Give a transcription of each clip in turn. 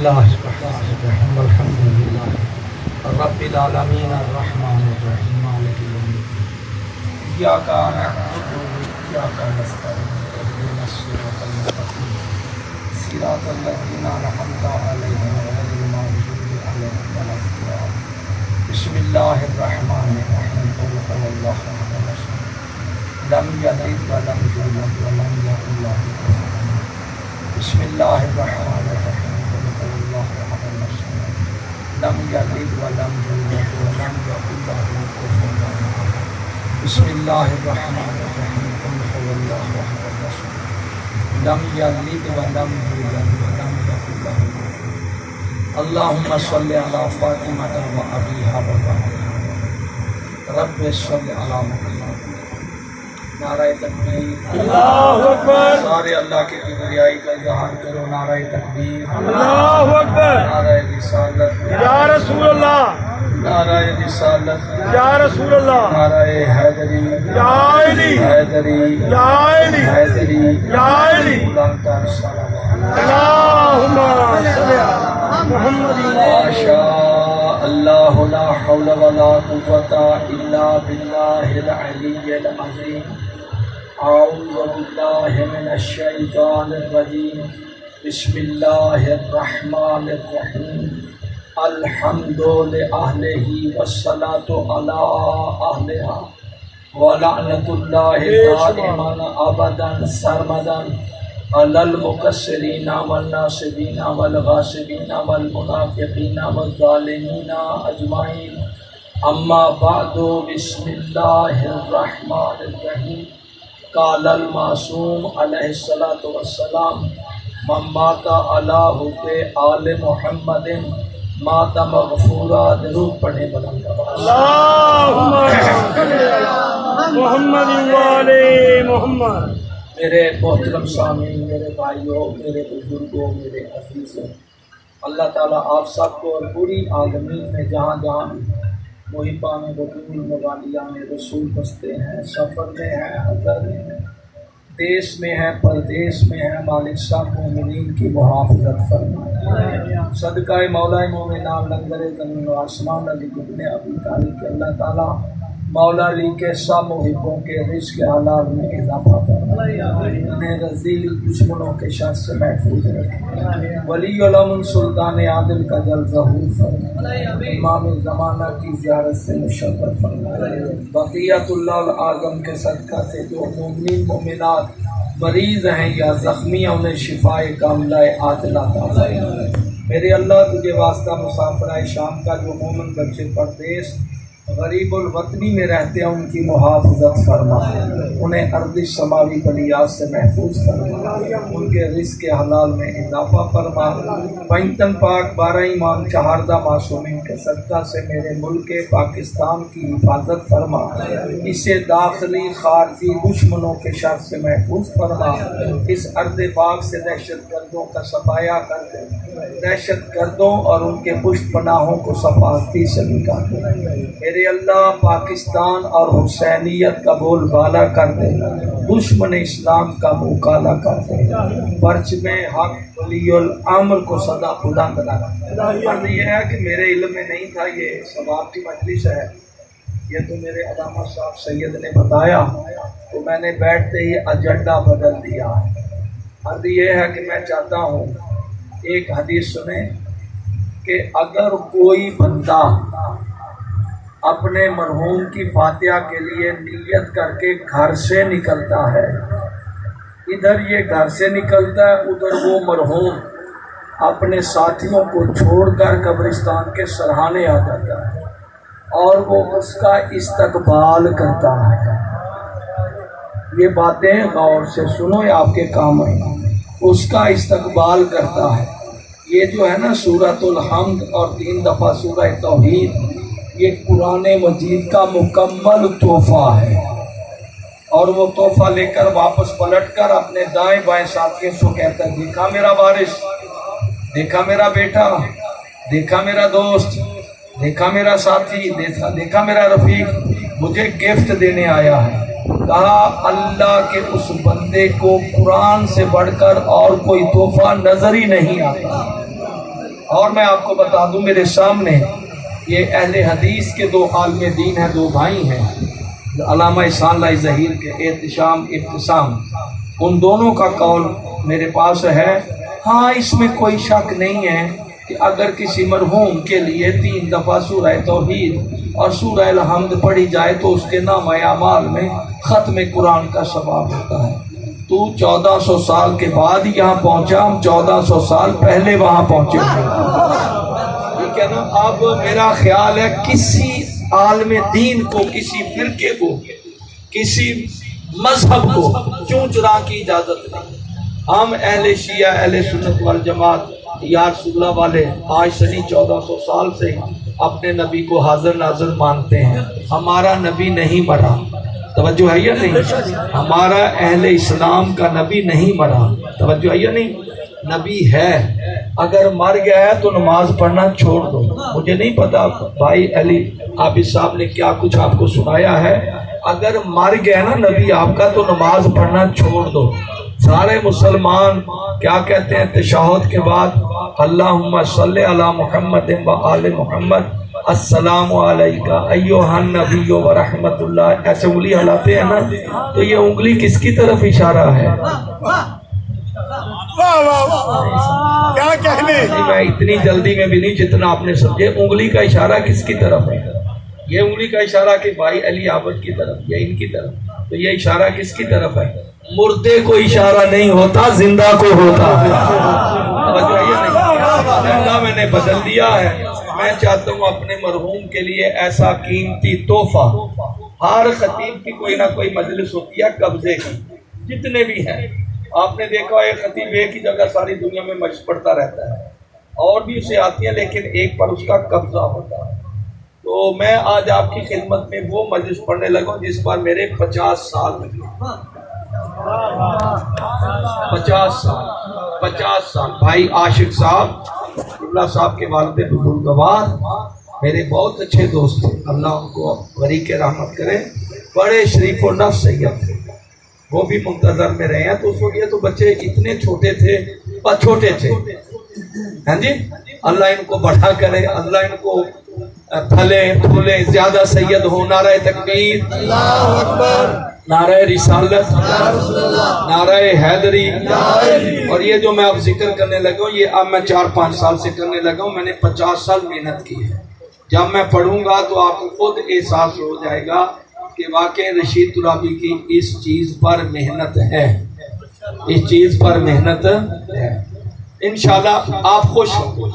اللہ الرحمن الرحیم الحمد للہ رب العالمین الرحمن الرحیم مالک یوم الدین ایاک نعبد و ایاک نستعین اهدنا الصراط المستقیم صراط الذین انعمت علیہم غیر المغضوب علیہم ولا الضالین بسم اللہ الرحمن الرحیم قل هو اللہ احد لم یلد ولم یولد ولم یکن له کفوا احد بسم اللہ الرحمن الرحیم لم یلد ولم یولد ولم یکن له کفوا احد بسم اللہ الرحمن الرحیم قل هو اللہ احد لم یلد ولم یولد ولم یکن له کفوا احد اللہم صل علی فاطمہ و ابیہا و بنیہا رب صل علی محمد نعرہ تکبیر اللہ اکبر سارے اللہ کے کبریائی کا اظہار کرو نعرہ تکبیر اللہ اکبر نعرہ رسالت یا رسول اللہ نعرہ رسالت یا رسول اللہ نعرہ حیدری یا علی حیدری یا علی حیدری یا علی بلند تر صلوات اللہم صل علی محمد ما شاء اللہ لا حول ولا قوة الا باللہ العلی العظیم اعوذ باللہ من الشیطان الرجیم بسم اللہ الرحمن الرحیم الحمد لأہلہ والصلاة علی اہلہا ولعنۃ اللہ دائما ابدا سرمدا علی المقصرین والناصبین والغاصبین والمنافقین والظالمین اجمعین اما بعد بسم اللہ الرحمن الرحیم قال المعصوم علیہ الصلاۃ والسلام من مات علی حب آل محمد مات مغفورا درود پڑھے بلند اللہم صل علی محمد وآل محمد میرے محترم سامعین میرے بھائیوں میرے بزرگوں میرے عزیزوں اللہ تعالیٰ آپ سب کو اور پوری عالمین میں جہاں جہاں محبان بطول موالیان رسول بستے ہیں سفر میں ہیں حضر میں ہیں دیش میں ہیں پردیش میں ہیں مالک صاحب مومنین کی محافظت فرمائے صدقہ مولا مومنان لنگر زمین و آسمان علی ابن ابی طالب کے اللہ تعالیٰ مولا علی کے سب محبوں کے رزق حلال میں اضافہ فرمائے انہیں رذیل دشمنوں کے شر سے محفوظ رکھے ولی الامر سلطان عادل کا جل ظہور فرمائے امام زمانہ کی زیارت سے مشرف فرمائے بقیت اللہ العظم کے صدقہ سے جو مومنین مومنات مریض ہیں یا زخمی ہیں انہیں شفاء کاملہ عاجل عطا فرمائے میرے اللہ تجھے واسطہ مسافرہ شام کا جو مومن بچے پردیس غریب الوطنی میں رہتے ہیں ان کی محافظت فرما انہیں ارضی سماوی بلیات سے محفوظ فرما ان کے رزق حلال میں اضافہ فرما پنجتن پاک 12 امام چہاردہ معصومین کے صدقہ سے میرے ملک پاکستان کی حفاظت فرما اسے داخلی خارجی دشمنوں کے شر سے محفوظ فرما اس ارض پاک سے دہشت گردوں کا صفایا کر دے دہشت گردوں اور ان کے پشت پناہوں کو صفاقتی سے نکال دے میرے اللہ پاکستان اور حسینیت کا بول بالا کر دے دشمن اسلام کا منہ کالا کر دے پرچم حق ولی الامر کو صدا بلند رکھ فرض یہ ہے کہ میرے علم میں نہیں تھا یہ ثواب کی مجلس ہے یہ تو میرے علامہ صاحب سید نے بتایا تو میں نے بیٹھتے ہی ایجنڈا بدل دیا فرض یہ ہے کہ میں چاہتا ہوں ایک حدیث سنیں کہ اگر کوئی بندہ اپنے مرحوم کی فاتحہ کے لیے نیت کر کے گھر سے نکلتا ہے ادھر یہ گھر سے نکلتا ہے ادھر وہ مرحوم اپنے ساتھیوں کو چھوڑ کر قبرستان کے سرہانے آ جاتا ہے اور وہ اس کا استقبال کرتا ہے یہ باتیں غور سے سنو یہ آپ کے کام آئیں اس کا استقبال کرتا ہے یہ جو ہے نا سورۃ الحمد اور 3 دفعہ سورہ توحید یہ قرآن مجید کا مکمل تحفہ ہے اور وہ تحفہ لے کر واپس پلٹ کر اپنے دائیں بائیں ساتھیوں کو کہتا ہے دیکھا میرا وارث دیکھا میرا بیٹا دیکھا میرا دوست دیکھا میرا ساتھی دیکھا میرا رفیق مجھے گفٹ دینے آیا ہے کہا اللہ کے اس بندے کو قرآن سے بڑھ کر اور کوئی تحفہ نظر ہی نہیں آتا اور میں آپ کو بتا دوں میرے سامنے یہ اہل حدیث کے دو عالم دین ہیں، دو بھائی ہیں، علامہ احسان اللہ ظہیر کے احتشام ابتسام، ان دونوں کا قول میرے پاس ہے۔ ہاں اس میں کوئی شک نہیں ہے کہ اگر کسی مرحوم کے لیے 3 دفعہ سورہ توحید اور سورہ الحمد پڑھی جائے تو اس کے نامہ اعمال میں ختم قرآن کا ثواب ہوتا ہے۔ تو 1400 سال کے بعد یہاں پہنچا، ہم 1400 سال پہلے وہاں پہنچے ہوئے، ٹھیک ہے نا۔ اب میرا خیال ہے کسی عالم دین کو، کسی فرقے کو، کسی مذہب کو چون چرا کی اجازت نہیں۔ ہم اہل شیعہ، اہل سنت والجماعت، یا رسول اللہ والے آج سنی 1400 سال سے اپنے نبی کو حاضر ناظر مانتے ہیں۔ ہمارا نبی نہیں مرا، توجہ ہے یا نہیں؟ ہمارا اہل اسلام کا نبی نہیں مرا، توجہ ہے یا نہیں؟ نبی ہے، اگر مر گیا ہے تو نماز پڑھنا چھوڑ دو۔ مجھے نہیں پتا بھائی علی عابد صاحب نے کیا کچھ آپ کو سنایا ہے، اگر مر گیا نا نبی آپ کا تو نماز پڑھنا چھوڑ دو۔ سارے مسلمان کیا کہتے ہیں تشہد کے بعد؟ اللہم صلی علی محمد و آل محمد، السلام علیکہ ایھا النبی و رحمت اللہ، ایسے انگلی ہلاتے ہیں نا، تو یہ انگلی کس کی طرف اشارہ ہے؟ کیا کہنے، میں اتنی جلدی میں بھی نہیں جتنا آپ نے سمجھے۔ انگلی کا اشارہ کس کی طرف ہے؟ یہ انگلی کا اشارہ کہ بھائی علی عابد کی طرف یا ان کی طرف، تو یہ اشارہ کس کی طرف ہے؟ مردے کو اشارہ نہیں ہوتا، زندہ کو ہوتا ہے۔ زندہ میں نے بدل دیا ہے۔ میں چاہتا ہوں اپنے مرحوم کے لیے ایسا قیمتی تحفہ، ہر خطیب کی کوئی نہ کوئی مجلس ہوتی ہے قبضے کی، جتنے بھی ہیں آپ نے دیکھا ایک خطیب ایک ہی جگہ ساری دنیا میں مجلس پڑھتا رہتا ہے، اور بھی اسے آتی ہیں لیکن ایک پر اس کا قبضہ ہوتا ہے۔ تو میں آج آپ کی خدمت میں وہ مجلس پڑھنے لگا جس پر میرے 50 سال لگے، 50 سال۔ بھائی عاشق صاحب اللہ صاحب کے والد بزرگوار میرے بہت اچھے دوست تھے، اللہ ان کو غریق رحمت کرے، بڑے شریف و نفس سید تھے، وہ بھی منتظر میں رہے ہیں۔ تو اس وقت یہ تو بچے اتنے چھوٹے تھے، چھوٹے تھے، ہاں جی، اللہ ان کو بڑا کرے، اللہ ان کو پھلے پھولے، زیادہ سید ہو۔ نعرہ تکبیر، اللہ اکبر، نعرہ رسالت، نعرہ حیدری۔ اور یہ جو میں اب ذکر کرنے لگا ہوں یہ اب میں 4-5 سال سے کرنے لگا ہوں، میں نے 50 سال محنت کی ہے۔ جب میں پڑھوں گا تو آپ کو خود احساس ہو جائے گا کہ واقعی رشید ترابی کی اس چیز پر محنت ہے، اس چیز پر محنت ہے۔ انشاءاللہ آپ خوش ہوں۔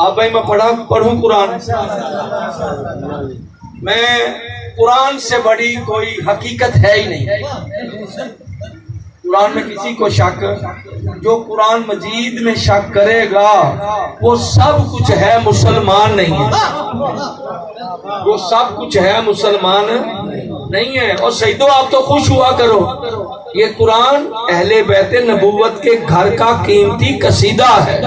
اب بھائی میں پڑھوں قرآن، میں قرآن سے بڑی کوئی حقیقت ہے ہی نہیں۔ قرآن میں کسی کو شک، جو قرآن مجید میں شک کرے گا وہ سب کچھ ہے مسلمان نہیں ہے، وہ سب کچھ ہے مسلمان نہیں ہے۔ اور سیدو آپ تو خوش ہوا کرو، یہ قرآن اہل بیت نبوت کے گھر کا قیمتی قصیدہ ہے۔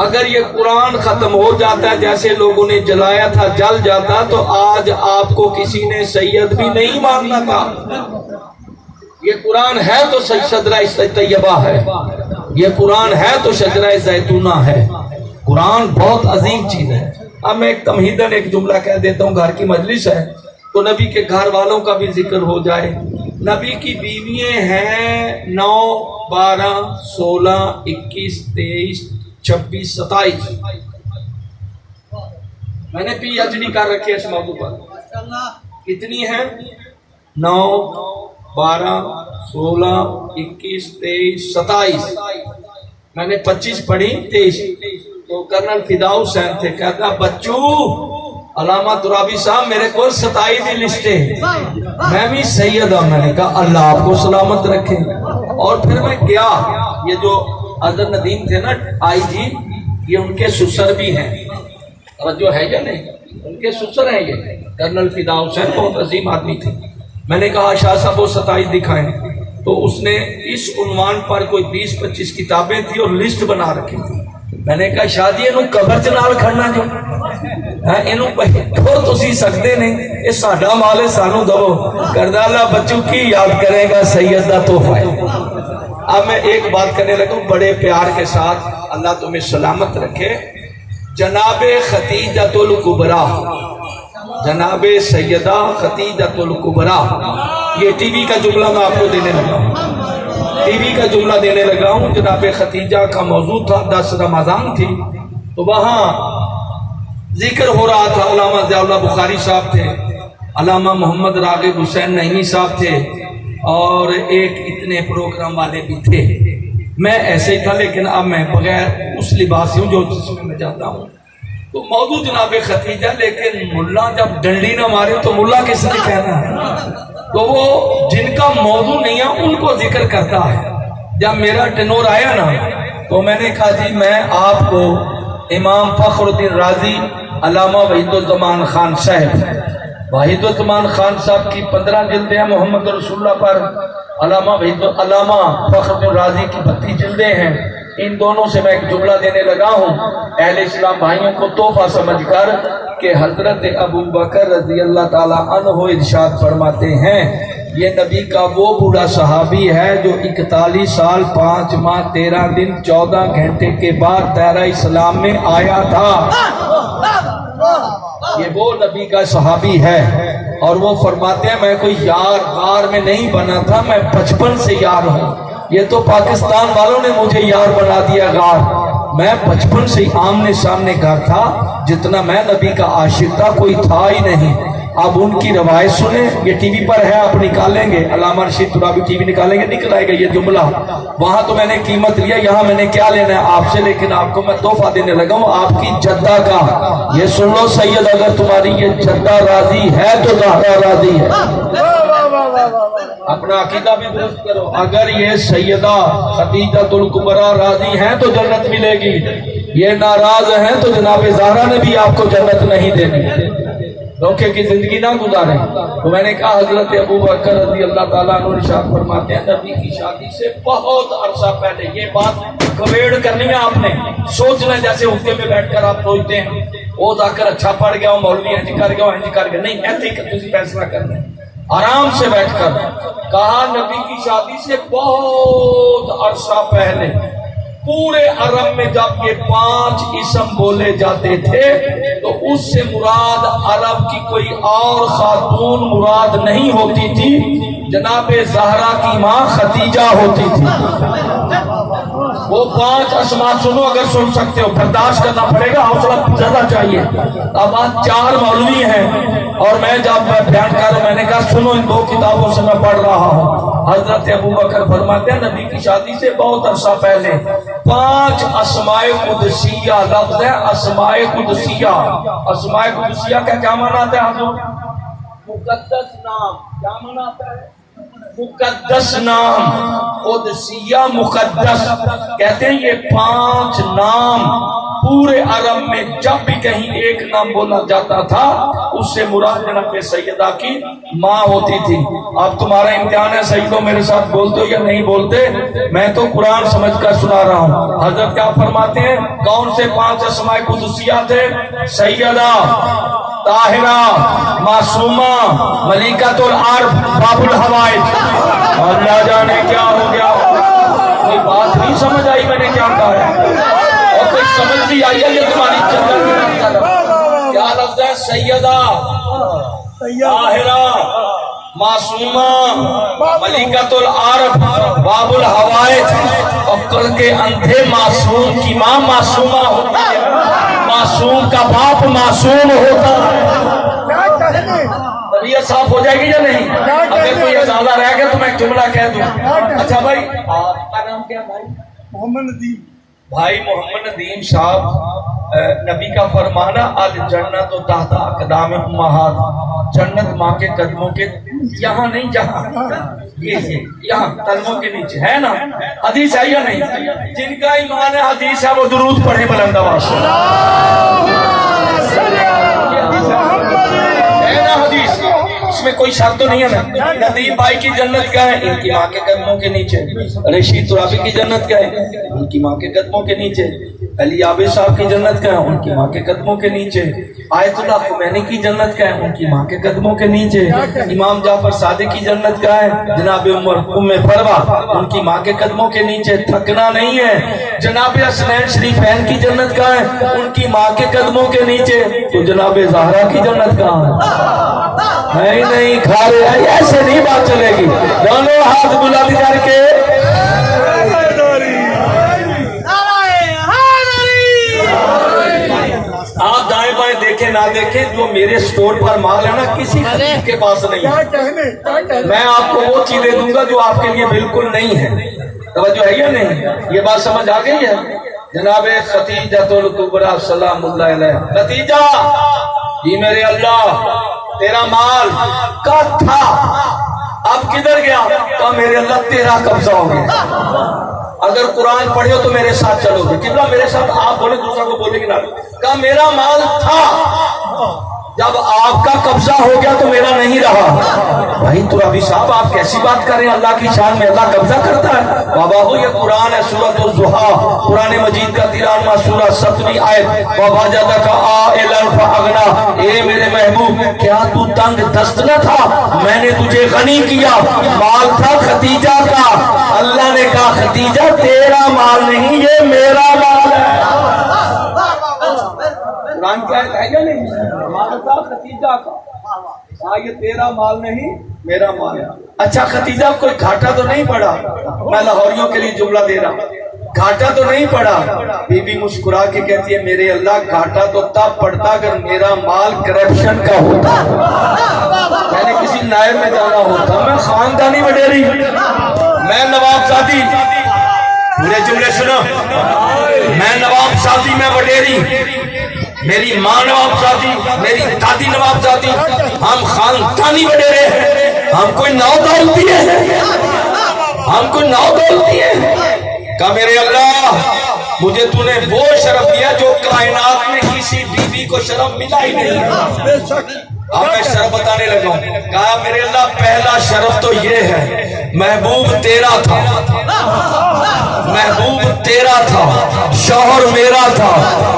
اگر یہ قرآن ختم ہو جاتا ہے جیسے لوگوں نے جلایا تھا، جل جاتا، تو آج آپ کو کسی نے سید بھی نہیں ماننا تھا۔ یہ قرآن ہے تو شجرہ طیبہ ہے، یہ قرآن ہے تو شجرہ زیتونہ ہے۔ قرآن بہت عظیم چیز ہے۔ اب میں ایک تمہیدن ایک جملہ کہہ دیتا ہوں، گھر کی مجلس ہے تو نبی کے گھر والوں کا بھی ذکر ہو جائے۔ نبی کی بیویاں ہیں 9، 12، 16، 21، 23، 26، 27۔ میں نے پی ایچ ڈی کر رکھی ہے اس موضوع پر۔ کتنی ہیں؟ 9، 12، 16، 21، 23، 27۔ میں نے 25 پڑھی، 23۔ تو کرنل فداء حسین تھے، کہتا بچو علامہ ترابی صاحب میرے کو 27 دی لسٹیں ہیں، میں بھی سید ہوں۔ میں نے کہا اللہ آپ کو سلامت رکھے۔ اور پھر میں کیا، یہ جو اظہر ندیم تھے نا آئی جی، یہ ان کے سسر بھی ہیں، جو ہے یا نہیں، ان کے سسر ہیں یہ کرنل فداء حسین، بہت عظیم آدمی تھے۔ میں نے کہا شاہ صاحب وہ 27 دکھائیں، تو اس نے اس عنوان پر کوئی 20-25 کتابیں تھی اور لسٹ بنا رکھی تھی۔ میں نے کہا شاہ جی انہوں قبر چ نال کھڑنا جو انہوں تسی سکتے نہیں، یہ ساڈا مال ہے سانو دو۔ کردہ اللہ بچوں کی یاد کرے گا سید دا تحفہ ہے۔ اب میں ایک بات کرنے لگا ہوں بڑے پیار کے ساتھ، اللہ تمہیں سلامت رکھے۔ جناب خدیجۃ الکبریٰ، جناب سیدہ خدیجۃ الکبریٰ، یہ ٹی وی کا جملہ میں آپ کو دینے لگا ہوں، ٹی وی کا جملہ دینے لگا ہوں۔ جناب خدیجہ کا موضوع تھا 10 رمضان تھی، تو وہاں ذکر ہو رہا تھا، علامہ ضیاء اللہ بخاری صاحب تھے، علامہ محمد راغب حسین نعیمی صاحب تھے، اور ایک اتنے پروگرام والے بھی تھے۔ میں ایسے ہی تھا، لیکن اب میں بغیر اس لباس سے ہوں جو جس میں میں جاتا ہوں۔ تو موضوع جناب خدیجہ، لیکن ملا جب ڈنڈی نہ مارے تو ملا کس نے کہنا ہے؟ تو وہ جن کا موضوع نہیں ہے ان کو ذکر کرتا ہے۔ جب میرا ٹنور آیا نا تو میں نے کہا جی میں آپ کو امام فخر الدین رازی علامہ وحید الزمان خان صاحب، وحید الزمان خان صاحب کی 15 جلدیں ہیں محمد رسول اللہ پر، علامہ فخر الدین رازی کی 32 جلدیں ہیں۔ ان دونوں سے میں ایک جملہ دینے لگا ہوں، اہل اسلام بھائیوں کو تحفہ سمجھ کر، کہ حضرت ابو بکر رضی اللہ تعالیٰ عنہ ارشاد فرماتے ہیں یہ نبی کا وہ بوڑھا صحابی ہے جو 41 سال 5 ماہ 13 دن 14 گھنٹے کے بعد دائرہ اسلام میں آیا تھا۔ یہ وہ نبی کا صحابی ہے، اور وہ فرماتے ہیں میں کوئی یار غار میں نہیں بنا تھا، میں بچپن سے یار ہوں۔ یہ تو پاکستان والوں نے مجھے یار بنا دیا غار، میں بچپن سے آمنے سامنے گھر تھا، جتنا میں نبی کا عاشق تھا کوئی تھا ہی نہیں۔ اب ان کی روایت سنیں، یہ ٹی وی پر ہے، آپ نکالیں گے، علامہ رشید ترابی ٹی وی نکالیں گے، نکل آئے گا یہ جملہ۔ وہاں تو میں نے قیمت لیا، یہاں میں نے کیا لینا ہے آپ سے، لیکن آپ کو میں تحفہ دینے لگا ہوں آپ کی جدہ کا۔ یہ سن لو سید، اگر تمہاری یہ جدہ راضی ہے تو زہرا راضی ہے۔ اپنا عقیدہ بھی درست کرو، اگر یہ سیدہ خدیجۃ الکبریٰ راضی ہیں تو جنت ملے گی، یہ ناراض ہیں تو جناب زہرا نے بھی آپ کو جنت نہیں دینی، دھوکے کی زندگی نہ گزاریں۔ تو میں نے کہا حضرت ابو بکر رضی اللہ تعالیٰ عنہ ارشاد فرماتے ہیں نبی کی شادی سے بہت عرصہ پہلے، یہ بات کبیڑ کرنی ہے آپ نے، سوچنا جیسے حفتے میں بیٹھ کر آپ سوچتے ہیں وہ ذاکر اچھا پڑھ گیا ہوں، مولوی ہنج کر گیا ہوں، ہنج کر گیا، نہیں، ایسے ہی تسی فیصلہ کرنا ہے آرام سے بیٹھ کر۔ کہا نبی کی شادی سے بہت عرصہ پہلے پورے عرب میں جب یہ 5 اسم بولے جاتے تھے تو اس سے مراد عرب کی کوئی اور خاتون مراد نہیں ہوتی تھی، جناب زہرا کی ماں خدیجہ ہوتی تھی۔ وہ 5 اسماء سنو، اگر سن سکتے ہو، برداشت کرنا پڑے گا، حوصلہ زیادہ چاہیے۔ اب آج 4 مولوی ہیں اور میں جب بیان کر رہا ہوں، میں نے کہا سنو، ان 2 کتابوں سے میں پڑھ رہا ہوں۔ حضرت ابو بکر فرماتے ہیں نبی کی شادی سے بہت عرصہ پہلے 5 اسماء قدسیہ لفظ ہے، اسماء قدسیہ۔ اسماء قدسیہ کا کیا معنی آتا ہے حضور؟ مقدس نام۔ کیا معنی آتا ہے؟ مقدس نام، قدسیہ مقدس کہتے ہیں۔ یہ 5 نام پورے عرب میں جب بھی کہیں ایک نام بولا جاتا تھا اس سے مراد جناب سیدہ کی ماں ہوتی تھی۔ اب تمہارا امتحان ہے، سیدوں میرے ساتھ بولتے ہو یا نہیں بولتے؟ میں تو قرآن سمجھ کر سنا رہا ہوں۔ حضرت کیا فرماتے ہیں؟ کون سے 5 اسماء قدسیہ تھے؟ سیدہ، طاہرہ، معصومہ، ملکۃ العرب، باب الحوائج۔ اللہ جانے کیا ہو گیا، کوئی بات نہیں سمجھ آئی میں نے کیا کہا ہے، اور کوئی سمجھ بھی آئی ہے یہ تمہاری چندر کی بات کر کیا لفظ ہے؟ سیدہ، طاہرہ، معصومہ، ملکۃ العرب، باب الحوائج۔ عقل کے اندھے معصوم کی ماں معصومہ ہوتی ہے، معصوم کا باپ معصوم ہوتا ہے۔ طبیعت صاف ہو جائے گی یا نہیں؟ اگر کوئی ازالہ رہ گیا تو میں ایک جملہ کہہ دوں۔ اچھا بھائی، آپ کا نام کیا بھائی؟ محمد ندیم۔ بھائی محمد ندیم صاحب، نبی کا فرمانا الجنت تحت اقدام امہات، جنت ماں کے قدموں کے، یہاں نہیں جہاں، یہ یہاں قدموں کے نیچے ہے نا۔ حدیث ہے یا نہیں؟ جن کا ایمان ہے حدیث ہے وہ درود پڑھے بلند آواز سے، ہے نا حدیث، اس میں کوئی شک تو نہیں ہے نا۔ ندیم بھائی کی جنت کیا ہے؟ ان کی ماں کے قدموں کے نیچے۔ رشید ترابی کی جنت کیا ہے؟ ان کی ماں کے قدموں کے نیچے۔ علی عابد صاحب کی جنت کا ہے؟ ان کی ماں کے قدموں کے نیچے۔ آیت اللہ خمینی کی جنت کا ہے؟ ان کی ماں کے قدموں کے نیچے۔ امام جعفر صادق کی جنت کا ہے؟ جناب ام فروا ان کی ماں کے قدموں کے نیچے۔ تھکنا نہیں ہے۔ جناب حسنین شریفین کی جنت کا ہے؟ ان کی ماں کے قدموں کے نیچے۔ تو جناب زہرا کی جنت کہاں ہے؟ نہیں کھا رہے ہیں، ایسے نہیں بات چلے گی۔ دونوں ہاتھ بلند کر کے آپ دائیں بائیں دیکھیں نہ دیکھیں، جو میرے سٹور پر مال ہے نا کسی خطیب کے پاس نہیں ہے۔ میں آپ کو وہ چیزیں دوں گا جو آپ کے لیے بالکل نہیں ہے۔ توجہ ہے یا نہیں؟ یہ بات سمجھ آ گئی ہے؟ جناب ختیجہ الکبریٰ سلام اللہ علیہ، ختیجہ یہ میرے اللہ تیرا مال کا تھا، اب کدھر گیا؟ کہا میرے اللہ تیرا قبضہ ہو گیا۔ اگر قرآن پڑھے ہو تو میرے ساتھ چلو گے، قبلہ میرے ساتھ آپ بولے دوسرا کو بولے گی نہ۔ کہا میرا مال تھا، جب آپ کا قبضہ ہو گیا تو میرا نہیں رہا۔ بھائی تو ابھی صاحب آپ کیسی بات کر رہے ہیں؟ اللہ کی شان میں اللہ قبضہ کرتا ہے؟ بابا ہو یہ قرآن ہے، سورۃ الضحیٰ قرآن مجید کا 93واں سورہ 7ویں آیت۔ وَوَجَدَكَ عَائِلًا فَأَغْنَىٰ، اے میرے محبوب کیا تو تنگ دست نہ تھا؟ میں نے تجھے غنی کیا، مال تھا ختیجہ کا۔ اللہ نے کہا ختیجہ تیرا مال نہیں، یہ میرا مال ہے۔ قرآن کیا ہے یا نہیں؟ مال تھا ختیجہ کا، یہ تیرا مال نہیں میرا مال ہے۔ اچھا ختیجہ کوئی گھاٹا تو نہیں پڑا؟ میں لاہوریوں کے لیے جملہ دے رہا ہوں، گھاٹا تو نہیں پڑا؟ بی بی مسکرا کے کہتی ہے میرے اللہ گھاٹا تو تب پڑتا اگر میرا مال کرپشن کا ہوتا، میں نے کسی نائب میں جانا ہوتا، میں خاندانی وڈیری، میں نواب زادی، پورے جملے سنو، میں نواب زادی میں وڈیری، میری ماں نواب زادی، میری دادی نواب زادی، ہم خاندانی وڈیرے ہیں، ہم کوئی نو دولتی ہے، ہم کوئی نو دولتی ہے۔ کہا میرے اللہ مجھے تو نے وہ شرف دیا جو کائنات میں کسی بی بی کو شرف ملا ہی نہیں ہے۔ اب میں شرف بتانے لگا ہوں۔ کہا میرے اللہ پہلا شرف تو یہ ہے محبوب تیرا تھا، محبوب تیرا تھا، شوہر میرا تھا۔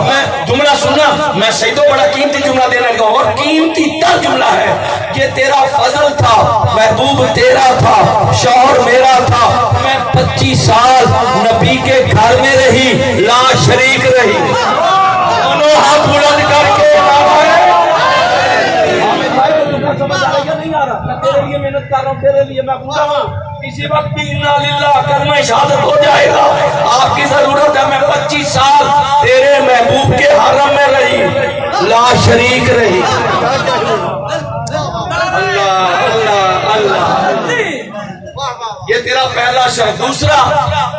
میں جملہ سننا، میں سیدوں بڑا قیمتی جملہ دینے لگا ہوں اور قیمتی تر جملہ ہے۔ یہ تیرا فضل تھا، محبوب تیرا تھا، شوہر میرا تھا۔ میں 25 سال نبی کے گھر میں رہی، لا شریک رہی۔ دونوں ہاتھ بلند کر کے سمجھ آ رہا نہیں آ رہا؟ میں تیرے لیے محنت کر رہا ہوں، تیرے لیے میں پوچھا ہوں کسی وقت بھی انا للہ کلمہ شہادت ہو جائے گا۔ آپ کی ضرورت ہے، میں 25 سال تیرے محبوب کے حرم میں رہی، لا شریک رہی۔ اللہ اللہ اللہ، یہ تیرا پہلا شرط۔ دوسرا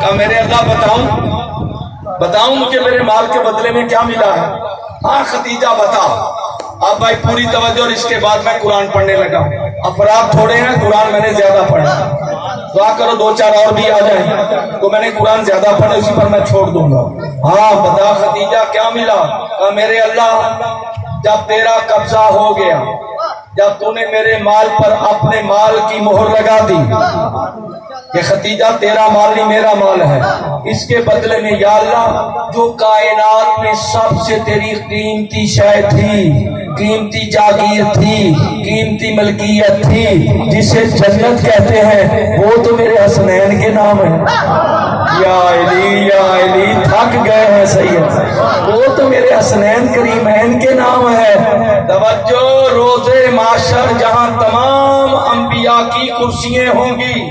کہ میرے اللہ بتاؤں مجھے میرے مال کے بدلے میں کیا ملا ہے؟ ہاں ختیجہ بتا۔ اب بھائی پوری توجہ، اور اس کے بعد میں قرآن پڑھنے لگا۔ افراد تھوڑے ہیں، قرآن میں نے زیادہ پڑھا، دعا کرو 2-4 اور بھی آ جائیں تو میں نے قرآن زیادہ پڑھا، اسی پر میں چھوڑ دوں گا۔ ہاں بتا ختیجہ کیا ملا؟ میرے اللہ جب تیرا قبضہ ہو گیا، جب تو نے میرے مال پر اپنے مال کی مہر لگا دی کہ ختیجہ تیرا مال نہیں میرا مال ہے، اس کے بدلے میں یا اللہ جو کائنات میں سب سے تیری قیمتی شے تھی، قیمتی جاگیر تھی، قیمتی ملکیت تھی، جسے جنت کہتے ہیں، وہ تو میرے حسنین کے نام ہے۔ یا علی تھک گئے ہیں سید، وہ تو میرے حسنین کریمین کے نام ہے۔ توجہ، روزے معاشر جہاں تمام انبیاء کی کرسیاں ہوں گی،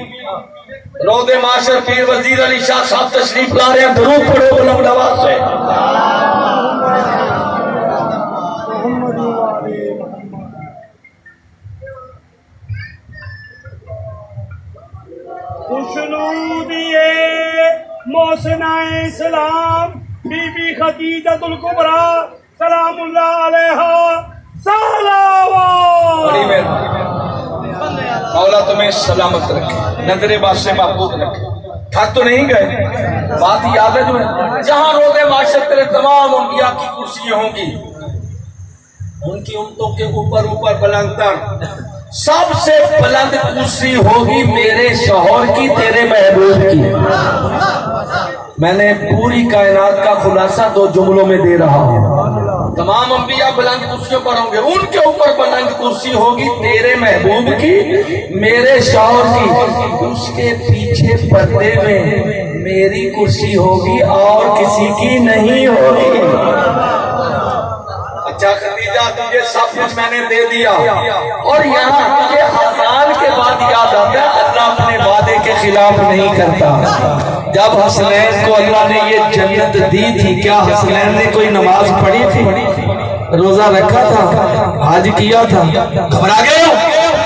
روزے معاشر پیر وزیر علی شاہ صاحب تشریف لا رہے ہیں، درود پڑھو بلند آواز سے۔ خوشنودیے محسنہ اسلام بی بی ختیجۃ الکبریٰ سلام اللہ علیہا صلوات۔ بڑی مہربانی، مولا تمہیں سلامت رکھے، نظر بات سے محفوظ رکھے۔ تھک تو نہیں گئے؟ بات یاد ہے تمہیں؟ جہاں روزے معاشر تیرے تمام انبیاء کی کرسیاں ہوں گی، ان کی امتوں کے اوپر بلند تر سب سے بلند کرسی ہوگی میرے شوہر کی، تیرے محبوب کی۔ میں نے پوری کائنات کا خلاصہ 2 جملوں میں دے رہا ہوں۔ تمام انبیاء بلند کرسیوں پر ہوں گے، ان کے اوپر بلند کرسی ہوگی تیرے محبوب کی، میرے شوہر کی، اس کے پیچھے پردے میں میری کرسی ہوگی اور کسی کی نہیں ہوگی۔ اچھا خدیجہ تجھے سب کچھ میں نے دے دیا، اور یہاں تجھے اذان کے بعد یاد آتا ہے اللہ اپنے وعدے کے خلاف نہیں کرتا۔ جب حسنین کو اللہ نے یہ جنت دی تھی، کیا حسنین نے کوئی نماز پڑھی تھی، روزہ رکھا تھا، حج کیا تھا؟ گھبرا گئے ہو؟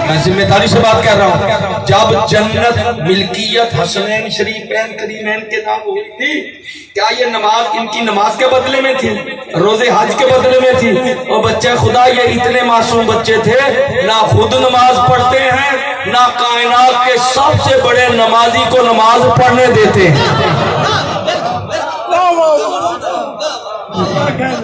میں ذمہ داری سے بات کر رہا ہوں۔ جب جنت ملکیت حسنین شریفین کریمین کے نام ہوئی تھی، کیا یہ نماز ان کی نماز کے بدلے میں تھی، روزے حج کے بدلے میں تھی؟ اور بچے خدا یہ اتنے معصوم بچے تھے، نہ خود نماز پڑھتے ہیں، نہ کائنات کے سب سے بڑے نمازی کو نماز پڑھنے دیتے ہیں۔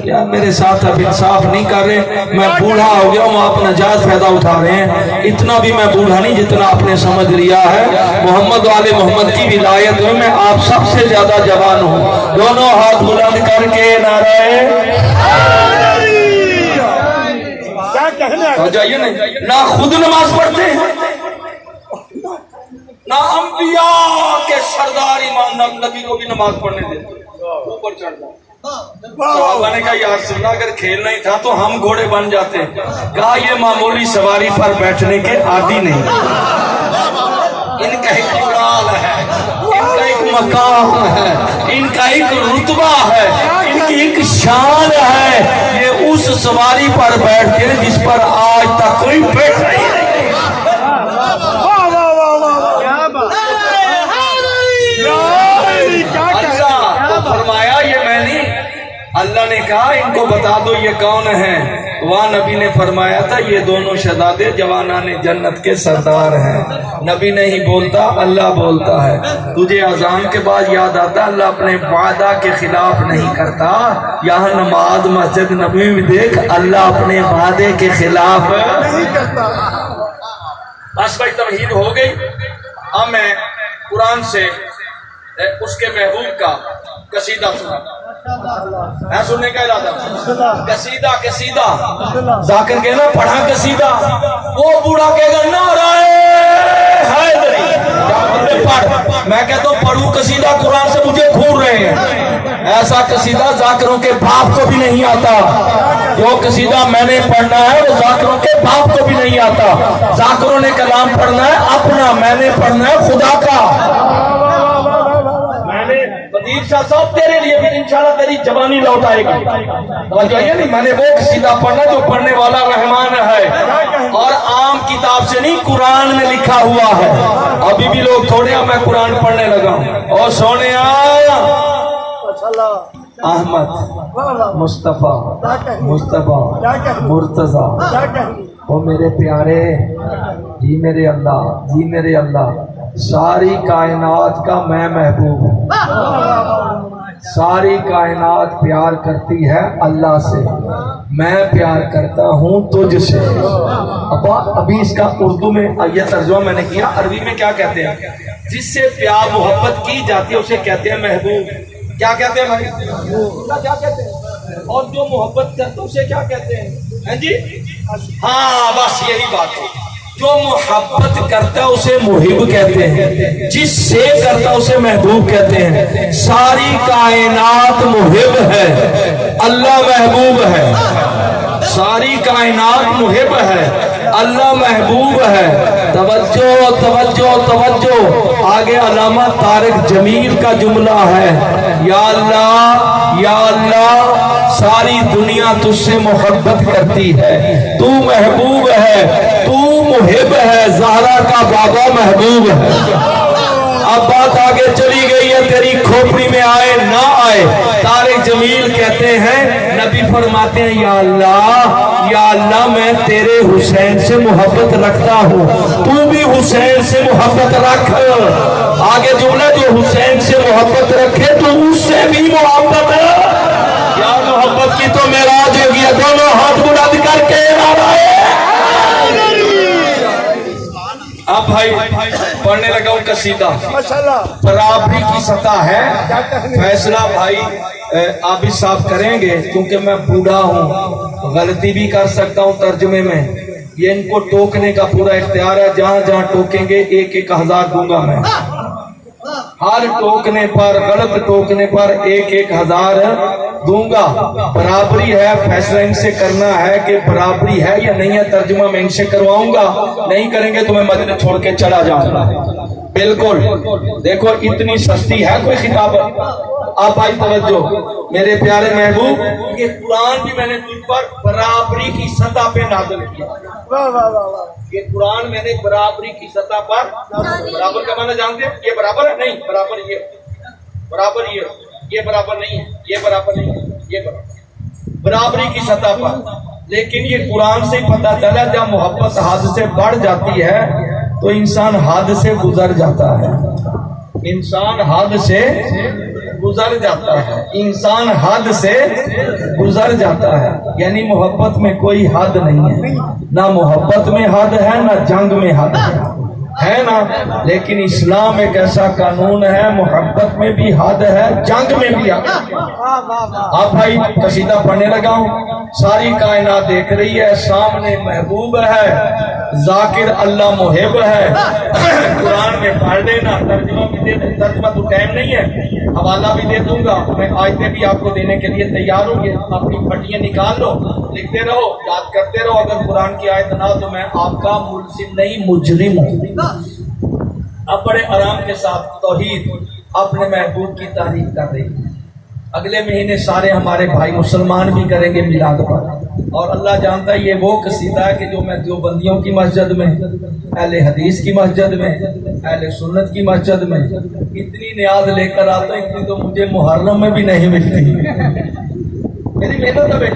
کیا میرے ساتھ اب انصاف نہیں کر رہے؟ میں بوڑھا ہو گیا ہوں، آپ نجات فائدہ اٹھا رہے ہیں۔ اتنا بھی میں بوڑھا نہیں جتنا آپ نے سمجھ لیا ہے۔ محمد والے محمد کی ولایت میں آپ سب سے زیادہ جوان ہوں۔ دونوں ہاتھ بلند کر کے نعرہ جائیے نہیں، نہ خود نماز پڑھتے ہیں، نہ انبیاء کے سردار امام نبی کو بھی نماز پڑھنے دیتے، اوپر چڑھنا۔ صحابہ نے کہا یا رسول اللہ اگر کھیلنا ہی تھا تو ہم گھوڑے بن جاتے۔ کہا یہ معمولی سواری پر بیٹھنے کے عادی نہیں، ان کا ایک جلال ہے، ان کا ایک مقام ہے، ان کا ایک رتبہ ہے، ان کی ایک شان ہے۔ یہ اس سواری پر بیٹھتے ہیں جس پر آج تک کوئی بیٹھ نہیں ہے۔ فرمایا یہ میں نہیں، اللہ نے کہا ان کو بتا دو یہ کون ہیں۔ وہاں نبی نے فرمایا تھا یہ دونوں شہزادے جوانان جنت کے سردار ہیں۔ نبی نہیں بولتا، اللہ بولتا ہے۔ تجھے اذان کے بعد یاد آتا اللہ اپنے وعدہ کے خلاف نہیں کرتا۔ یہاں نماز مسجد نبی میں دیکھ اللہ اپنے وعدے کے خلاف نہیں کرتا۔ بس بھائی تمہید ہو گئی۔ اب میں قرآن سے اس کے محبوب کا قصیدہ سنا، میں سننے کا ارادہ۔ قصیدہ ذاکر کہنا پڑھا قصیدہ، وہ بوڑھا کہے گا نعرہ حیدری، پڑھ۔ میں کہتا ہوں پڑھوں قصیدہ قرآن سے مجھے گھور رہے ہیں۔ ایسا قصیدہ ذاکروں کے باپ کو بھی نہیں آتا۔ جو قصیدہ میں نے پڑھنا ہے وہ ذاکروں کے باپ کو بھی نہیں آتا۔ ذاکروں نے کلام پڑھنا ہے اپنا، میں نے پڑھنا ہے خدا کا۔ وزیر شاہ صاحب تیرے لیے بھی انشاءاللہ تیری جوانی لوٹ آئے گی۔ نہیں میں نے وہ قصیدہ پڑھنا جو پڑھنے والا رحمان ہے، اور عام کتاب سے نہیں، قرآن میں لکھا ہوا ہے۔ ابھی بھی لوگ تھوڑے ہیں، میں قرآن پڑھنے لگا ہوں۔ اور سونے احمد مصطفیٰ مرتضیٰ، وہ میرے پیارے، جی میرے اللہ، جی میرے اللہ، ساری کائنات کا میں محبوب ہوں۔ ساری کائنات پیار کرتی ہے اللہ سے، میں پیار کرتا ہوں تجھ سے۔ ابھی اس کا اردو میں یہ ترجمہ میں نے کیا، عربی میں کیا کہتے ہیں؟ جس سے پیار محبت کی جاتی ہے اسے کہتے ہیں محبوب۔ کیا کہتے ہیں بھائی؟ کیا کہتے ہیں؟ اور جو محبت کرتے اسے کیا کہتے ہیں جی؟ ہاں بس یہی بات ہے۔ جو محبت کرتا اسے محب کہتے ہیں، جس سے کرتا اسے محبوب کہتے ہیں۔ ساری کائنات محب ہے، اللہ محبوب ہے۔ ساری کائنات محب ہے، اللہ محبوب ہے۔ توجہ توجہ توجہ، آگے علامہ طارق جمیل کا جملہ ہے، یا اللہ یا اللہ ساری دنیا تجھ سے محبت کرتی ہے، تو محبوب ہے، تو محب ہے، زہرا کا بابا محبوب ہے۔ اب بات آگے چلی گئی ہے، تیری کھوپڑی میں آئے نہ آئے، طارق جمیل کہتے ہیں، نبی فرماتے ہیں یا اللہ میں تیرے حسین سے محبت رکھتا ہوں، تو بھی حسین سے محبت رکھ۔ آگے جملہ جو حسین سے محبت رکھے تو اس سے بھی محبت ہے۔ یا محبت کی تو معراج ہوگی، دونوں ہاتھ بلند کر کے نعرہ۔ اب بھائی پڑھنے لگا ہوں قصیدہ ماشاءاللہ برابری کی سطح ہے فیصلہ بھائی عابد صاحب کریں گے کیونکہ میں بوڑھا ہوں غلطی بھی کر سکتا ہوں ترجمے میں یہ ان کو ٹوکنے کا پورا اختیار ہے جہاں جہاں ٹوکیں گے 1,000 دوں گا میں ہر ٹوکنے پر غلط ٹوکنے پر 1,000 دوں گا برابری ہے فیصلہ ان سے کرنا ہے کہ برابری ہے یا نہیں ہے ترجمہ میں ان سے کرواؤں گا نہیں کریں گے تو میں مدینہ چھوڑ کے چلا جاؤں گا بالکل دیکھو اتنی سستی ہے کوئی خطاب آپ آئی توجہ میرے پیارے محبوب یہ قرآن بھی میں نے تجھ پر برابری کی سطح پہ نازل کیا واہ واہ واہ واہ یہ قرآن میں نے برابری کی سطح پر برابر کا معنی جانتے ہیں یہ برابر ہے نہیں برابر یہ برابر نہیں ہے یہ برابر نہیں ہے یہ برابری کی سطح پر لیکن یہ قرآن سے پتہ چلا جب محبت حد سے بڑھ جاتی ہے تو انسان حد سے گزر جاتا ہے انسان حد سے گزر جاتا ہے انسان حد سے گزر جاتا ہے یعنی محبت میں کوئی حد نہیں ہے نہ محبت میں حد ہے نہ جنگ میں حد ہے نا لیکن اسلام ایک ایسا قانون ہے محبت میں بھی حد ہے جنگ میں بھی حد ہے آپ بھائی قصیدہ پڑھنے لگا ہوں ساری کائنات دیکھ رہی ہے سامنے محبوب ہے ذاکر اللہ محب ہے قرآن میں پڑھ لینا ترجمہ بھی دے دیں ترجمہ تو ٹائم نہیں ہے حوالہ بھی دے دوں گا میں آیتیں بھی آپ کو دینے کے لیے تیار ہوں گے اپنی پھٹیاں نکال لو لکھتے رہو یاد کرتے رہو اگر قرآن کی آیت نہ تو میں آپ کا ملزم نہیں مجرم ہوں اب بڑے آرام کے ساتھ توحید اپنے محبوب کی تعریف کر رہی ہے اگلے مہینے سارے ہمارے بھائی مسلمان بھی کریں گے میلاد پر اور اللہ جانتا ہے یہ وہ قصیدہ ہے کہ جو میں دیوبندیوں کی مسجد میں اہل حدیث کی مسجد میں اہل سنت کی مسجد میں اتنی نیاز لے کر آتا ہوں اتنی تو مجھے محرم میں بھی نہیں ملتی میری محنت ہے